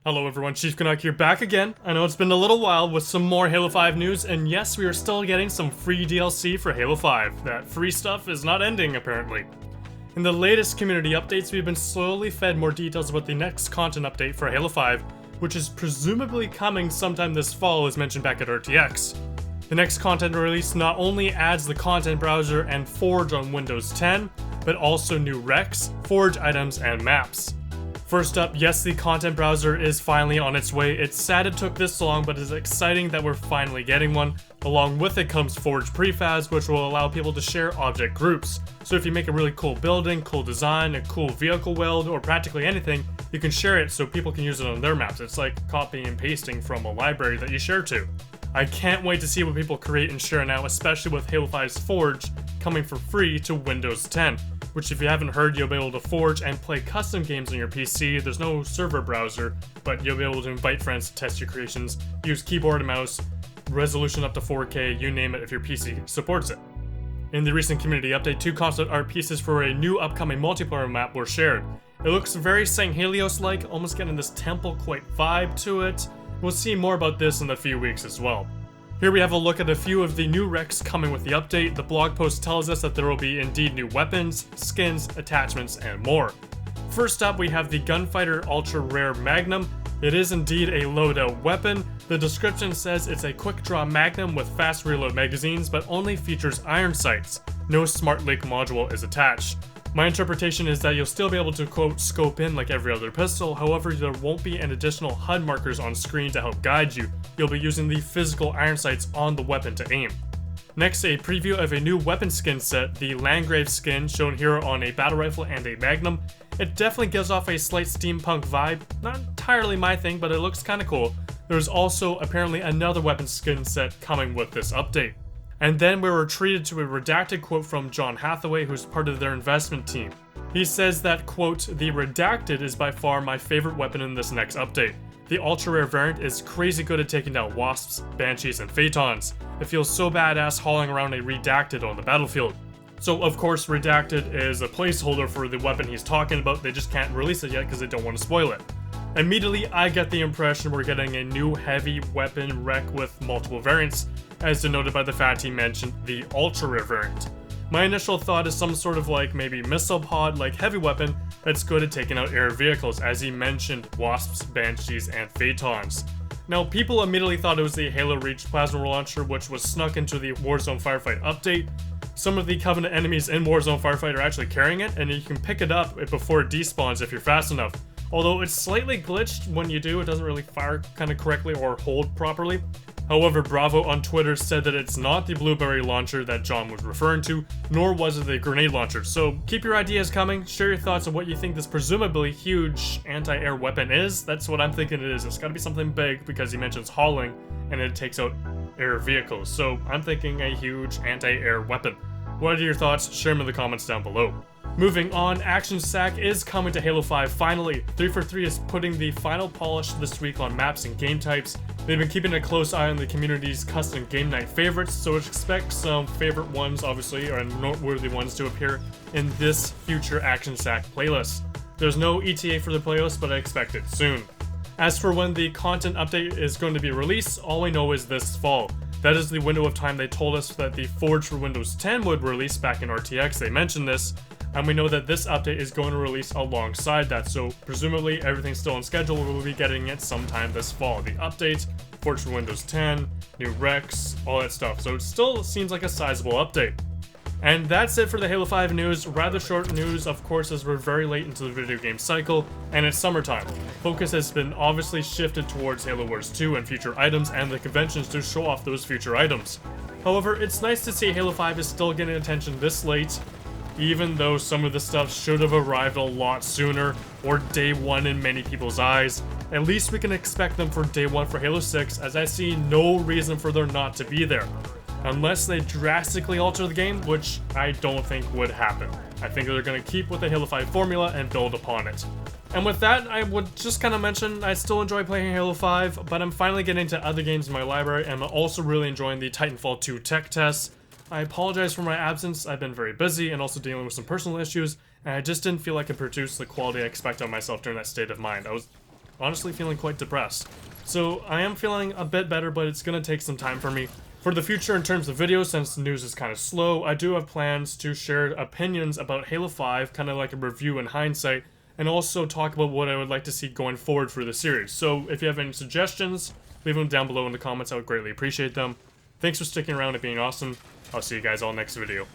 Hello everyone, Chief Canuck here, back again. I know it's been a little while with some more Halo 5 news, and yes, we are still getting some free DLC for Halo 5. That free stuff is not ending, apparently. In the latest community updates, we've been slowly fed more details about the next content update for Halo 5, which is presumably coming sometime this fall as mentioned back at RTX. The next content release not only adds the content browser and Forge on Windows 10, but also new REQs, Forge items, and maps. First up, yes, the content browser is finally on its way. It's sad it took this long, but it's exciting that we're finally getting one. Along with it comes Forge prefabs, which will allow people to share object groups. So if you make a really cool building, cool design, a cool vehicle weld, or practically anything, you can share it so people can use it on their maps. It's like copying and pasting from a library that you share to. I can't wait to see what people create and share now, especially with Halo 5's Forge coming for free to Windows 10. Which, if you haven't heard, you'll be able to forge and play custom games on your PC. There's no server browser, but you'll be able to invite friends to test your creations, use keyboard and mouse, resolution up to 4K, you name it if your PC supports it. In the recent community update, 2 concept art pieces for a new upcoming multiplayer map were shared. It looks very St. Helios-like, almost getting this temple-quake vibe to it. We'll see more about this in a few weeks as well. Here we have a look at a few of the new REQs coming with the update. The blog post tells us that there will be indeed new weapons, skins, attachments, and more. First up, we have the Gunfighter Ultra Rare Magnum. It is indeed a loadout weapon. The description says it's a quick draw Magnum with fast reload magazines, but only features iron sights. No smart link module is attached. My interpretation is that you'll still be able to, quote, scope in like every other pistol, however there won't be an additional HUD markers on screen to help guide you. You'll be using the physical iron sights on the weapon to aim. Next, a preview of a new weapon skin set, the Landgrave skin, shown here on a battle rifle and a Magnum. It definitely gives off a slight steampunk vibe, not entirely my thing, but it looks kinda cool. There's also apparently another weapon skin set coming with this update. And then we were treated to a redacted quote from John Hathaway, who's part of their investment team. He says that, quote, "The Redacted is by far my favorite weapon in this next update. The ultra rare variant is crazy good at taking down wasps, banshees, and phaetons. It feels so badass hauling around a Redacted on the battlefield." So of course Redacted is a placeholder for the weapon he's talking about, they just can't release it yet because they don't want to spoil it. Immediately I get the impression we're getting a new heavy weapon REQ with multiple variants, as denoted by the fact he mentioned the ultra rare variant. My initial thought is some sort of like maybe missile pod like heavy weapon that's good at taking out air vehicles, as he mentioned wasps, banshees, and phaetons. Now people immediately thought it was the Halo Reach plasma launcher, which was snuck into the Warzone Firefight update. Some of the Covenant enemies in Warzone Firefight are actually carrying it, and you can pick it up before it despawns if you're fast enough. Although it's slightly glitched when you do, it doesn't really fire kind of correctly or hold properly. However, Bravo on Twitter said that it's not the Blueberry launcher that John was referring to, nor was it the grenade launcher. So keep your ideas coming, share your thoughts on what you think this presumably huge anti-air weapon is. That's what I'm thinking it is. It's gotta be something big because he mentions hauling and it takes out air vehicles. So I'm thinking a huge anti-air weapon. What are your thoughts? Share them in the comments down below. Moving on, Action Sack is coming to Halo 5 finally. 343 is putting the final polish this week on maps and game types. They've been keeping a close eye on the community's custom game night favorites, so expect some favorite ones, obviously, or noteworthy ones to appear in this future Action Sack playlist. There's no ETA for the playlist, but I expect it soon. As for when the content update is going to be released, all I know is this fall. That is the window of time they told us that the Forge for Windows 10 would release back in RTX. They mentioned this, and we know that this update is going to release alongside that, so presumably everything's still on schedule. We'll be getting it sometime this fall. The update, Forge for Windows 10, new REQs, all that stuff. So it still seems like a sizable update. And that's it for the Halo 5 news. Rather short news, of course, as we're very late into the video game cycle, and it's summertime. Focus has been obviously shifted towards Halo Wars 2 and future items and the conventions to show off those future items. However, it's nice to see Halo 5 is still getting attention this late, even though some of the stuff should have arrived a lot sooner, or day one in many people's eyes. At least we can expect them for day one for Halo 6, as I see no reason for there not to be there. Unless they drastically alter the game, which I don't think would happen. I think they're going to keep with the Halo 5 formula and build upon it. And with that, I would just kind of mention I still enjoy playing Halo 5, but I'm finally getting into other games in my library, and I'm also really enjoying the Titanfall 2 tech tests. I apologize for my absence. I've been very busy and also dealing with some personal issues, and I just didn't feel I could produce the quality I expect of myself during that state of mind. I was honestly feeling quite depressed. So I am feeling a bit better, but it's gonna take some time for me. For the future, in terms of videos, since the news is kind of slow, I do have plans to share opinions about Halo 5, kind of like a review in hindsight, and also talk about what I would like to see going forward for the series. So if you have any suggestions, leave them down below in the comments. I would greatly appreciate them. Thanks for sticking around and being awesome. I'll see you guys all next video.